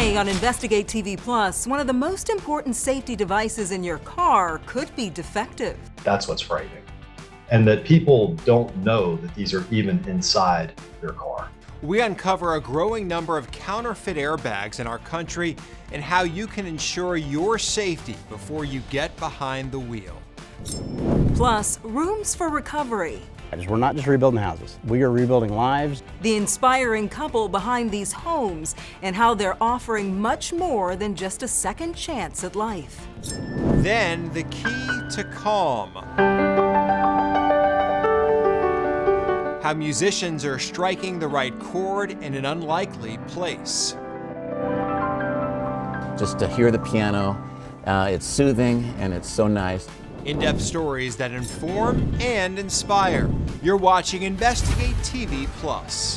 Today on Investigate TV Plus, one of the most important safety devices in your car could be defective. That's what's frightening. And that people don't know that these are even inside their car. We uncover a growing number of counterfeit airbags in our country and how you can ensure your safety before you get behind the wheel. Plus, rooms for recovery. We're not just rebuilding houses, we are rebuilding lives. The inspiring couple behind these homes and how they're offering much more than just a second chance at life. Then the key to calm. How musicians are striking the right chord in an unlikely place. Just to hear the piano, it's soothing and it's so nice. In-depth stories that inform and inspire. You're watching Investigate TV Plus.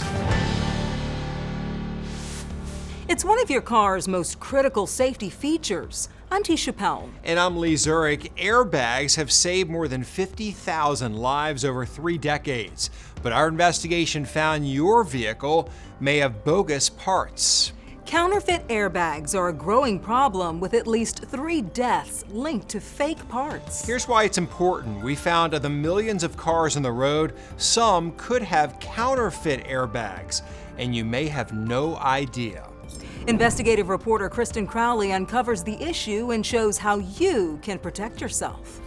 It's one of your car's most critical safety features. I'm T. Chappelle. And I'm Lee Zurich. Airbags have saved more than 50,000 lives over 3 decades. But our investigation found your vehicle may have bogus parts. Counterfeit airbags are a growing problem, with at least 3 deaths linked to fake parts. Here's why it's important. We found of the millions of cars on the road, some could have counterfeit airbags, and you may have no idea. Investigative reporter Kristen Crowley uncovers the issue and shows how you can protect yourself.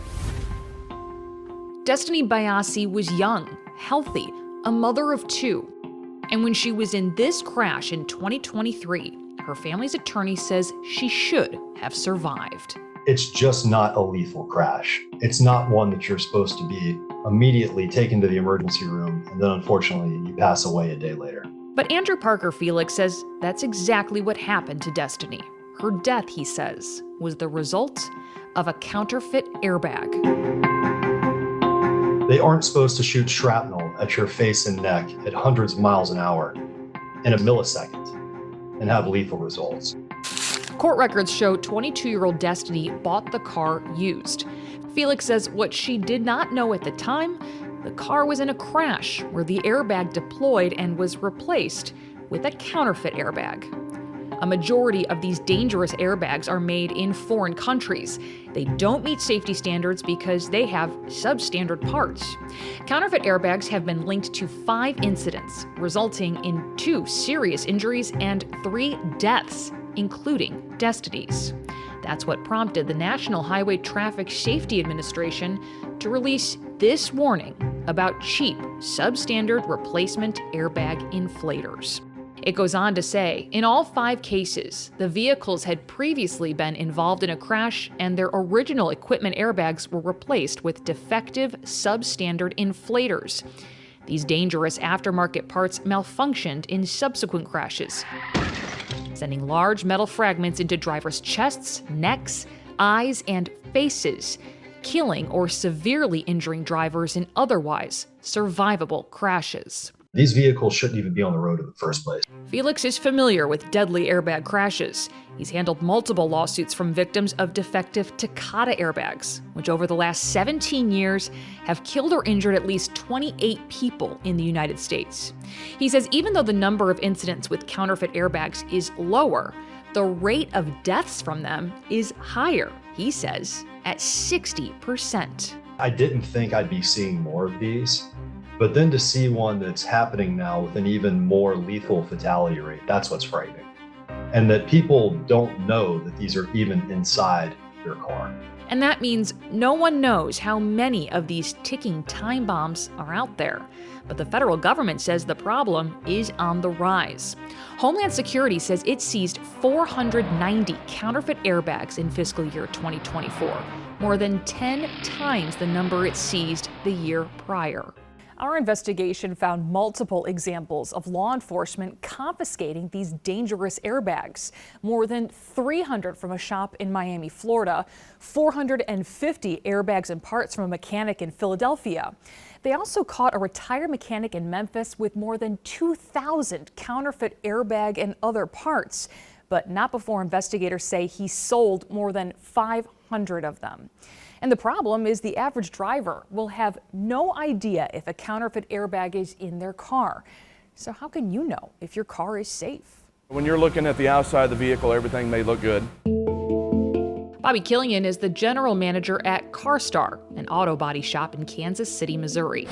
Destiny Bayasi was young, healthy, a mother of 2. And when she was in this crash in 2023, her family's attorney says she should have survived. It's just not a lethal crash. It's not one that you're supposed to be immediately taken to the emergency room and then unfortunately you pass away a day later. But Andrew Parker Felix says that's exactly what happened to Destiny. Her death, he says, was the result of a counterfeit airbag. They aren't supposed to shoot shrapnel at your face and neck at hundreds of miles an hour in a millisecond and have lethal results. Court records show 22-year-old Destiny bought the car used. Felix says what she did not know at the time, the car was in a crash where the airbag deployed and was replaced with a counterfeit airbag. A majority of these dangerous airbags are made in foreign countries. They don't meet safety standards because they have substandard parts. Counterfeit airbags have been linked to 5 incidents, resulting in 2 serious injuries and 3 deaths, including Destiny's. That's what prompted the National Highway Traffic Safety Administration to release this warning about cheap, substandard replacement airbag inflators. It goes on to say, in all 5 cases, the vehicles had previously been involved in a crash and their original equipment airbags were replaced with defective, substandard inflators. These dangerous aftermarket parts malfunctioned in subsequent crashes, sending large metal fragments into drivers' chests, necks, eyes, and faces, killing or severely injuring drivers in otherwise survivable crashes. These vehicles shouldn't even be on the road in the first place. Felix is familiar with deadly airbag crashes. He's handled multiple lawsuits from victims of defective Takata airbags, which over the last 17 years have killed or injured at least 28 people in the United States. He says even though the number of incidents with counterfeit airbags is lower, the rate of deaths from them is higher, he says, at 60%. I didn't think I'd be seeing more of these. But then to see one that's happening now with an even more lethal fatality rate, that's what's frightening. And that people don't know that these are even inside their car. And that means no one knows how many of these ticking time bombs are out there. But the federal government says the problem is on the rise. Homeland Security says it seized 490 counterfeit airbags in fiscal year 2024, more than 10 times the number it seized the year prior. Our investigation found multiple examples of law enforcement confiscating these dangerous airbags. More than 300 from a shop in Miami, Florida, 450 airbags and parts from a mechanic in Philadelphia. They also caught a retired mechanic in Memphis with more than 2,000 counterfeit airbag and other parts, but not before investigators say he sold more than 500 of them. And the problem is the average driver will have no idea if a counterfeit airbag is in their car. So how can you know if your car is safe? When you're looking at the outside of the vehicle, everything may look good. Bobby Killian is the general manager at CarStar, an auto body shop in Kansas City, Missouri.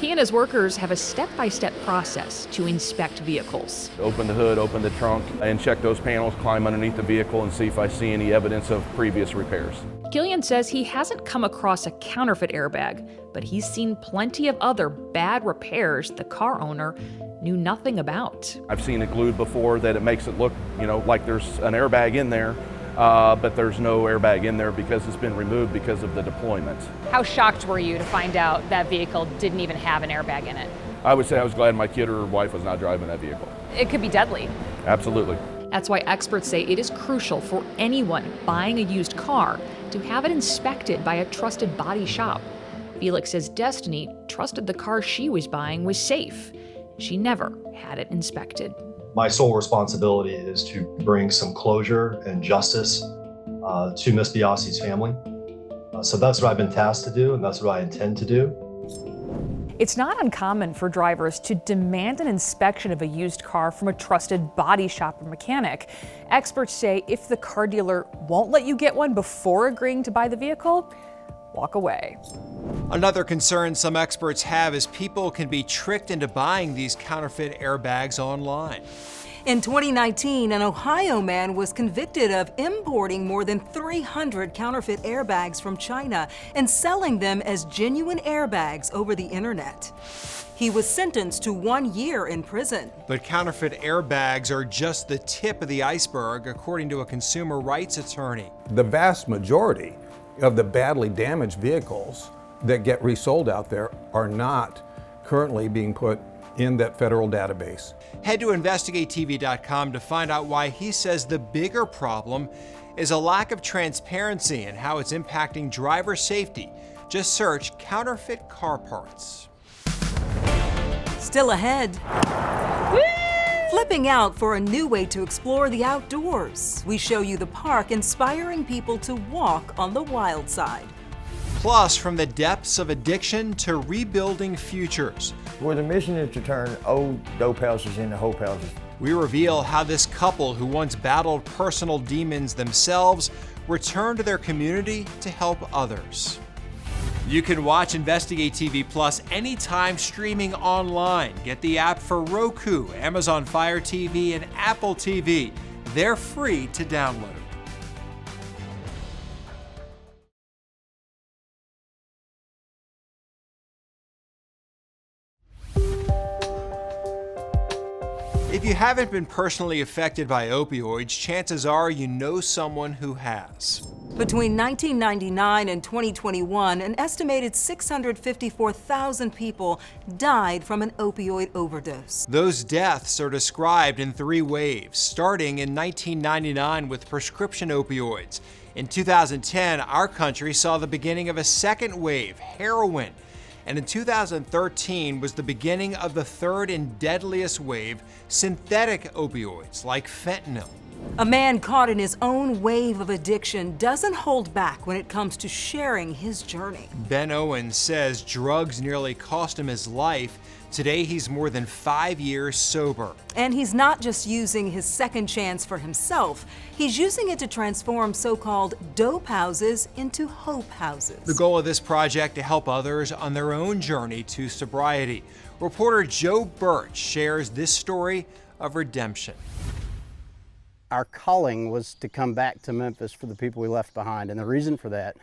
He and his workers have a step-by-step process to inspect vehicles. Open the hood, open the trunk, and check those panels, climb underneath the vehicle and see if I see any evidence of previous repairs. Killian says he hasn't come across a counterfeit airbag, but he's seen plenty of other bad repairs the car owner knew nothing about. I've seen it glued before that it makes it look, like there's an airbag in there, but there's no airbag in there because it's been removed because of the deployment. How shocked were you to find out that vehicle didn't even have an airbag in it? I would say I was glad my kid or wife was not driving that vehicle. It could be deadly. Absolutely. That's why experts say it is crucial for anyone buying a used car to have it inspected by a trusted body shop. Felix says Destiny trusted the car she was buying was safe. She never had it inspected. My sole responsibility is to bring some closure and justice to Ms. Biasi's family. So that's what I've been tasked to do, and that's what I intend to do. It's not uncommon for drivers to demand an inspection of a used car from a trusted body shop or mechanic. Experts say if the car dealer won't let you get one before agreeing to buy the vehicle, walk away. Another concern some experts have is people can be tricked into buying these counterfeit airbags online. In 2019, an Ohio man was convicted of importing more than 300 counterfeit airbags from China and selling them as genuine airbags over the internet. He was sentenced to 1 year in prison. But counterfeit airbags are just the tip of the iceberg, according to a consumer rights attorney. The vast majority of the badly damaged vehicles that get resold out there are not currently being put in that federal database. Head to InvestigateTV.com to find out why he says the bigger problem is a lack of transparency and how it's impacting driver safety. Just search counterfeit car parts. Still ahead. Flipping out for a new way to explore the outdoors. We show you the park inspiring people to walk on the wild side. Plus, from the depths of addiction to rebuilding futures. Where the mission is to turn old dope houses into hope houses. We reveal how this couple who once battled personal demons themselves returned to their community to help others. You can watch Investigate TV Plus anytime streaming online. Get the app for Roku, Amazon Fire TV, and Apple TV. They're free to download. If you haven't been personally affected by opioids, chances are you know someone who has. Between 1999 and 2021, an estimated 654,000 people died from an opioid overdose. Those deaths are described in 3 waves, starting in 1999 with prescription opioids. In 2010, our country saw the beginning of a second wave, heroin. And in 2013 was the beginning of the third and deadliest wave, synthetic opioids like fentanyl. A man caught in his own wave of addiction doesn't hold back when it comes to sharing his journey. Ben Owens says drugs nearly cost him his life. Today, he's more than 5 years sober. And he's not just using his second chance for himself, he's using it to transform so-called dope houses into hope houses. The goal of this project to help others on their own journey to sobriety. Reporter Joe Birch shares this story of redemption. Our calling was to come back to Memphis for the people we left behind, and the reason for that,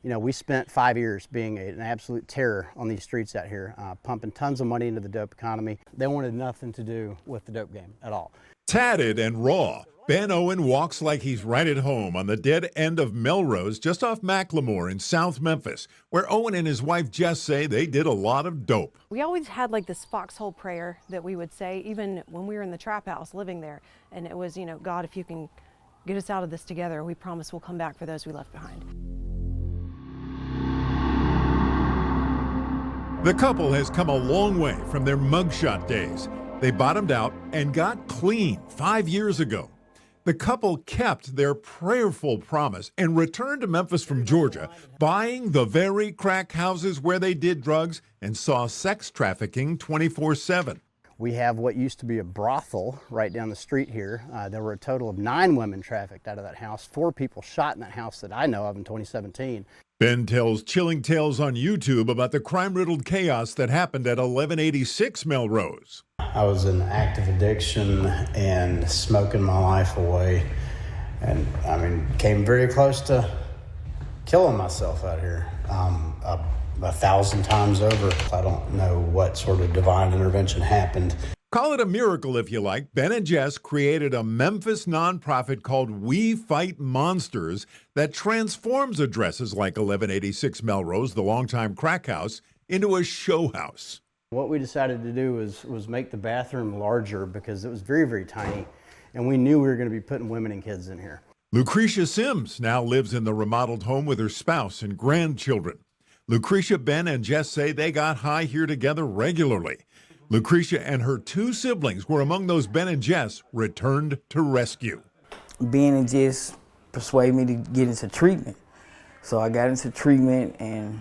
we spent 5 years being an absolute terror on these streets out here, pumping tons of money into the dope economy. They wanted nothing to do with the dope game at all. Tatted and raw, Ben Owen walks like he's right at home on the dead end of Melrose, just off Macklemore in South Memphis, where Owen and his wife Jess say they did a lot of dope. We always had like this foxhole prayer that we would say, even when we were in the trap house living there. And it was, God, if you can get us out of this together, we promise we'll come back for those we left behind. The couple has come a long way from their mugshot days. They bottomed out and got clean 5 years ago. The couple kept their prayerful promise and returned to Memphis from Georgia, buying the very crack houses where they did drugs and saw sex trafficking 24/7. We have what used to be a brothel right down the street here. There were a total of 9 women trafficked out of that house, 4 people shot in that house that I know of in 2017. Ben tells chilling tales on YouTube about the crime-riddled chaos that happened at 1186 Melrose. I was in active addiction and smoking my life away, and came very close to killing myself out here 1,000 times over. I don't know what sort of divine intervention happened. Call it a miracle if you like. Ben and Jess created a Memphis nonprofit called We Fight Monsters that transforms addresses like 1186 Melrose, the longtime crack house, into a show house. What we decided to do was make the bathroom larger because it was very, very tiny, and we knew we were going to be putting women and kids in here. Lucretia Sims now lives in the remodeled home with her spouse and grandchildren. Lucretia, Ben, and Jess say they got high here together regularly. Lucretia and her 2 siblings were among those Ben and Jess returned to rescue. Ben and Jess persuaded me to get into treatment. So I got into treatment, and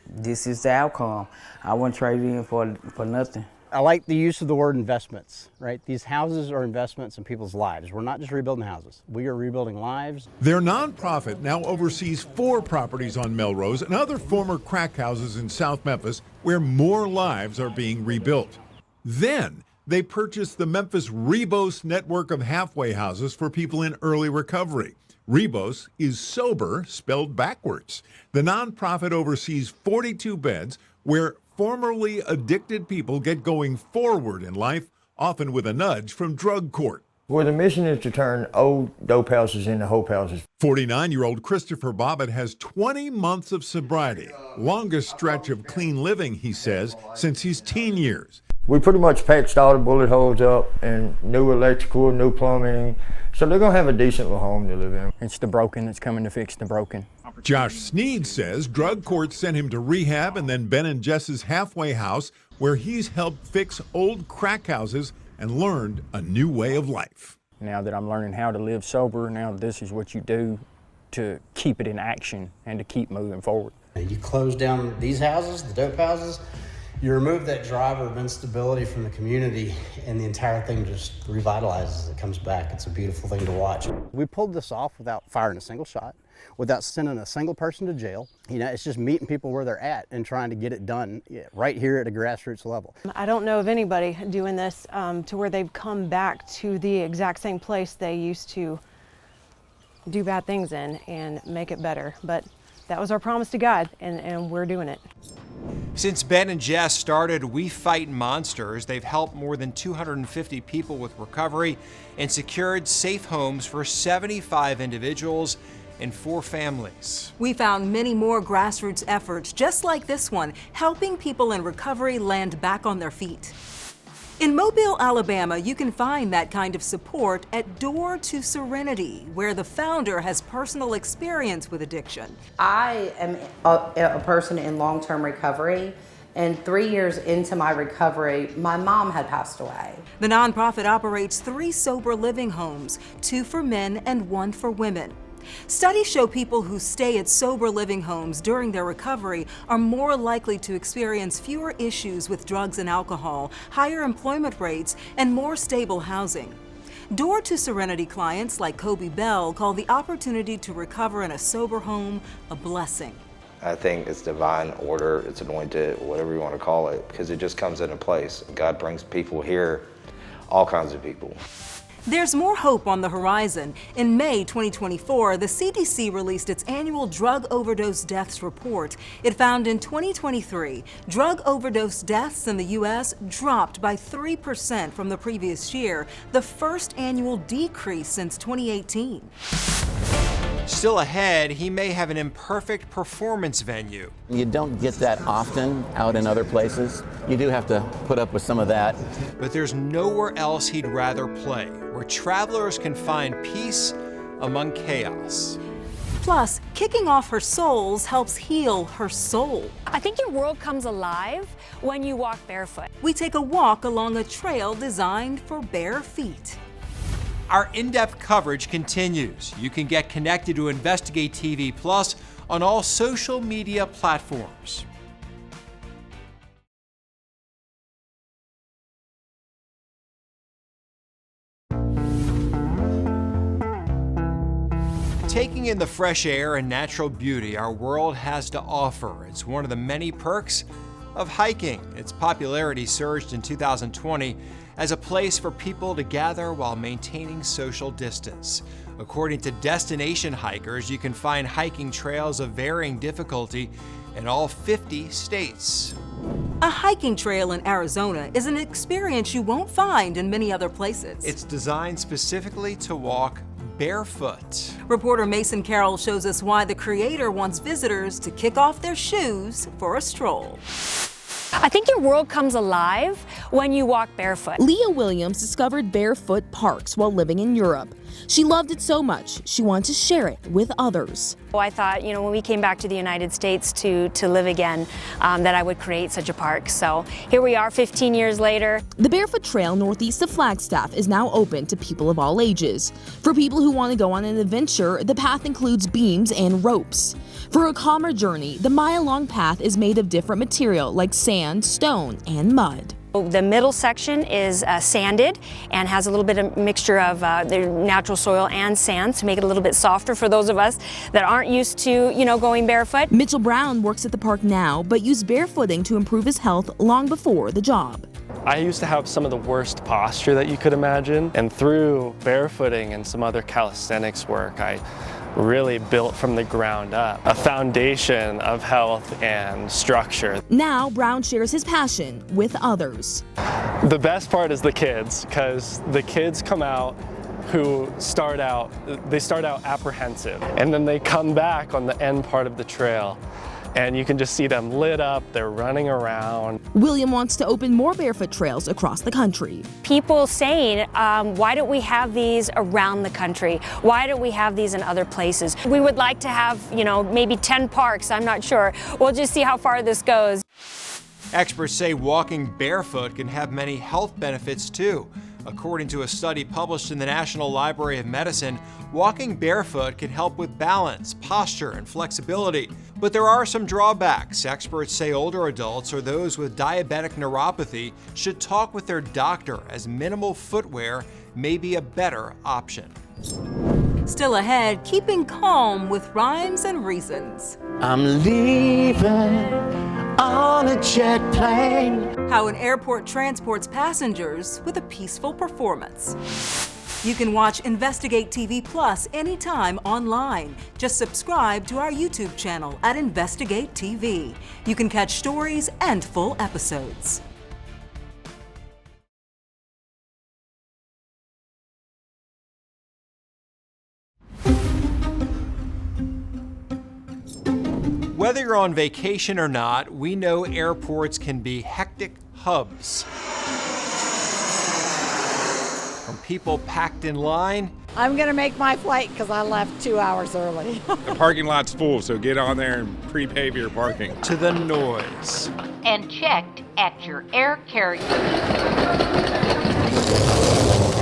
this is the outcome. I wouldn't trade it in for nothing. I like the use of the word investments, right? These houses are investments in people's lives. We're not just rebuilding houses. We are rebuilding lives. Their nonprofit now oversees 4 properties on Melrose and other former crack houses in South Memphis where more lives are being rebuilt. Then they purchased the Memphis Rebos network of halfway houses for people in early recovery. Rebos is sober, spelled backwards. The nonprofit oversees 42 beds where formerly addicted people get going forward in life, often with a nudge from drug court. Well, the mission is to turn old dope houses into hope houses. 49-year-old Christopher Bobbitt has 20 months of sobriety, longest stretch of clean living, he says, since his teen years. We pretty much patched all the bullet holes up and new electrical, new plumbing, so they're going to have a decent little home to live in. It's the broken that's coming to fix the broken. Josh Sneed says drug court sent him to rehab and then Ben and Jess's halfway house, where he's helped fix old crack houses and learned a new way of life. Now that I'm learning how to live sober, now this is what you do to keep it in action and to keep moving forward. You close down these houses, the dope houses, you remove that driver of instability from the community, and the entire thing just revitalizes. It comes back. It's a beautiful thing to watch. We pulled this off without firing a single shot, without sending a single person to jail. You know, it's just meeting people where they're at and trying to get it done right here at a grassroots level. I don't know of anybody doing this to where they've come back to the exact same place they used to do bad things in and make it better. But that was our promise to God, and we're doing it. Since Ben and Jess started We Fight Monsters, they've helped more than 250 people with recovery and secured safe homes for 75 individuals and 4 families. We found many more grassroots efforts just like this one, helping people in recovery land back on their feet. In Mobile, Alabama, you can find that kind of support at Door to Serenity, where the founder has personal experience with addiction. I am a person in long-term recovery, and 3 years into my recovery, my mom had passed away. The nonprofit operates 3 sober living homes, 2 for men and 1 for women. Studies show people who stay at sober living homes during their recovery are more likely to experience fewer issues with drugs and alcohol, higher employment rates, and more stable housing. Door to Serenity clients like Kobe Bell call the opportunity to recover in a sober home a blessing. I think it's divine order, it's anointed, whatever you want to call it, because it just comes into place. God brings people here, all kinds of people. There's more hope on the horizon. In May 2024, the CDC released its annual drug overdose deaths report. It found in 2023, drug overdose deaths in the U.S. dropped by 3% from the previous year, the first annual decrease since 2018. Still ahead, he may have an imperfect performance venue. You don't get that often out in other places. You do have to put up with some of that. But there's nowhere else he'd rather play, where travelers can find peace among chaos. Plus, kicking off her souls helps heal her soul. I think your world comes alive when you walk barefoot. We take a walk along a trail designed for bare feet. Our in-depth coverage continues. You can get connected to Investigate TV Plus on all social media platforms. Taking in the fresh air and natural beauty our world has to offer. It's one of the many perks of hiking. Its popularity surged in 2020 as a place for people to gather while maintaining social distance. According to destination hikers, you can find hiking trails of varying difficulty in all 50 states. A hiking trail in Arizona is an experience you won't find in many other places. It's designed specifically to walk barefoot. Reporter Mason Carroll shows us why the creator wants visitors to kick off their shoes for a stroll. I think your world comes alive when you walk barefoot. Leah Williams discovered barefoot parks while living in Europe. She loved it so much, she wanted to share it with others. I thought, when we came back to the United States to live again, that I would create such a park. So here we are 15 years later. The Barefoot Trail northeast of Flagstaff is now open to people of all ages. For people who want to go on an adventure, the path includes beams and ropes. For a calmer journey, the mile-long path is made of different material like sand, stone, and mud. The middle section is sanded and has a little bit of mixture of the natural soil and sand to make it a little bit softer for those of us that aren't used to, going barefoot. Mitchell Brown works at the park now, but used barefooting to improve his health long before the job. I used to have some of the worst posture that you could imagine, and through barefooting and some other calisthenics work, I really built from the ground up a foundation of health and structure. Now Brown shares his passion with others. The best part is the kids, because the kids come out who start out apprehensive, and then they come back on the end part of the trail and you can just see them lit up, they're running around. William wants to open more barefoot trails across the country. People saying, why don't we have these around the country? Why don't we have these in other places? We would like to have, maybe 10 parks, I'm not sure. We'll just see how far this goes. Experts say walking barefoot can have many health benefits too. According to a study published in the National Library of Medicine, walking barefoot can help with balance, posture, and flexibility. But there are some drawbacks. Experts say older adults or those with diabetic neuropathy should talk with their doctor, as minimal footwear may be a better option. Still ahead, keeping calm with rhymes and reasons. I'm leaving on a jet plane. How an airport transports passengers with a peaceful performance. You can watch Investigate TV Plus anytime online. Just subscribe to our YouTube channel at Investigate TV. You can catch stories and full episodes. Whether you're on vacation or not, we know airports can be hectic hubs. From people packed in line. I'm gonna make my flight because I left 2 hours early. The parking lot's full, so get on there and pre-pave your parking. To the noise. And checked at your air carrier.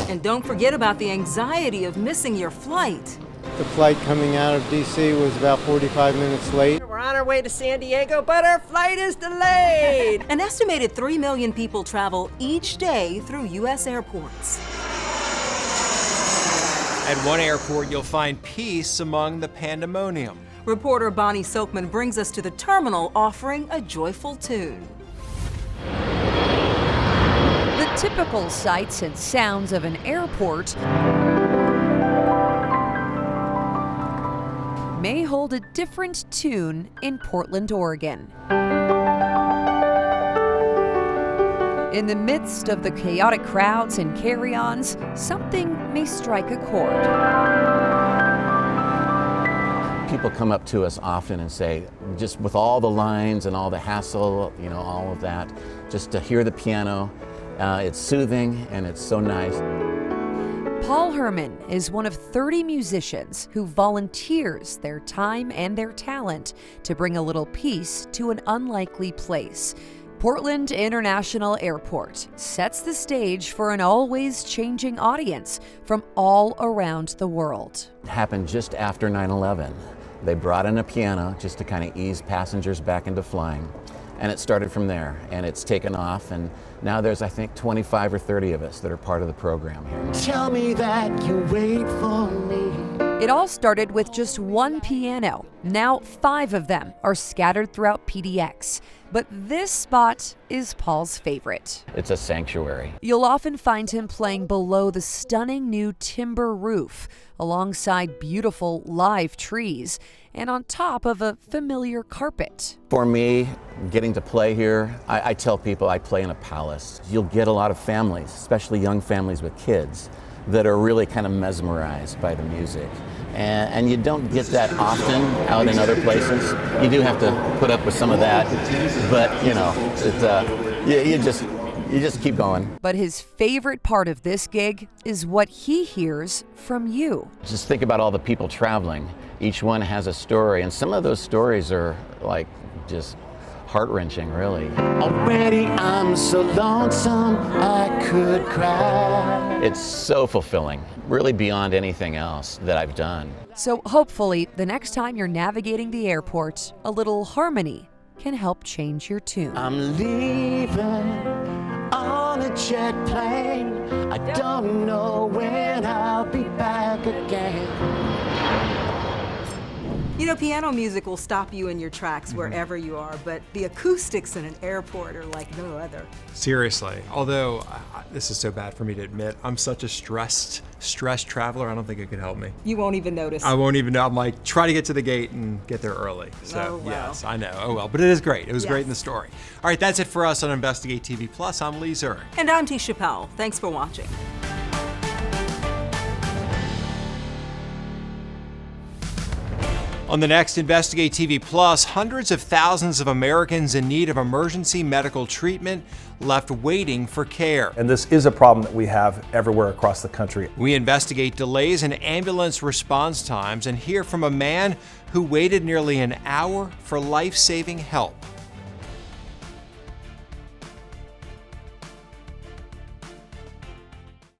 And don't forget about the anxiety of missing your flight. The flight coming out of DC was about 45 minutes late. We're on our way to San Diego, but our flight is delayed. An estimated 3 million people travel each day through U.S. airports. At one airport, you'll find peace among the pandemonium. Reporter Bonnie Silkman brings us to the terminal offering a joyful tune. The typical sights and sounds of an airport may hold a different tune in Portland, Oregon. In the midst of the chaotic crowds and carry-ons, something may strike a chord. People come up to us often and say, just with all the lines and all the hassle, all of that, just to hear the piano, it's soothing and it's so nice. Paul Herman is one of 30 musicians who volunteers their time and their talent to bring a little peace to an unlikely place. Portland International Airport sets the stage for an always changing audience from all around the world. It happened just after 9/11. They brought in a piano just to kind of ease passengers back into flying. And it started from there, and it's taken off, and now there's, I think, 25 or 30 of us that are part of the program here. Tell me that you wait for me. It all started with just one piano. Now 5 of them are scattered throughout PDX. But this spot is Paul's favorite. It's a sanctuary. You'll often find him playing below the stunning new timber roof, alongside beautiful live trees, and on top of a familiar carpet. For me, getting to play here, I tell people I play in a palace. You'll get a lot of families, especially young families with kids, that are really kind of mesmerized by the music. And you don't get that often out in other places. You do have to put up with some of that, but you know, you just keep going. But his favorite part of this gig is what he hears from you. Just think about all the people traveling. Each one has a story, and some of those stories are like just heart-wrenching, really. Already I'm so lonesome I could cry. It's so fulfilling, really beyond anything else that I've done. So hopefully, the next time you're navigating the airport, a little harmony can help change your tune. I'm leaving on a jet plane. I don't know when I'll be back again. You know, piano music will stop you in your tracks wherever you are, but the acoustics in an airport are like no other. Seriously, although this is so bad for me to admit, I'm such a stressed traveler, I don't think it could help me. You won't even notice. I won't even know. I'm like, try to get to the gate and get there early. So, oh, wow. Yes, I know. Oh, well. But it is great. It was great in the story. All right, that's it for us on Investigate TV Plus. I'm Lee Zurich. And I'm T. Chappelle. Thanks for watching. On the next Investigate TV Plus, hundreds of thousands of Americans in need of emergency medical treatment left waiting for care. And this is a problem that we have everywhere across the country. We investigate delays in ambulance response times and hear from a man who waited nearly an hour for life-saving help.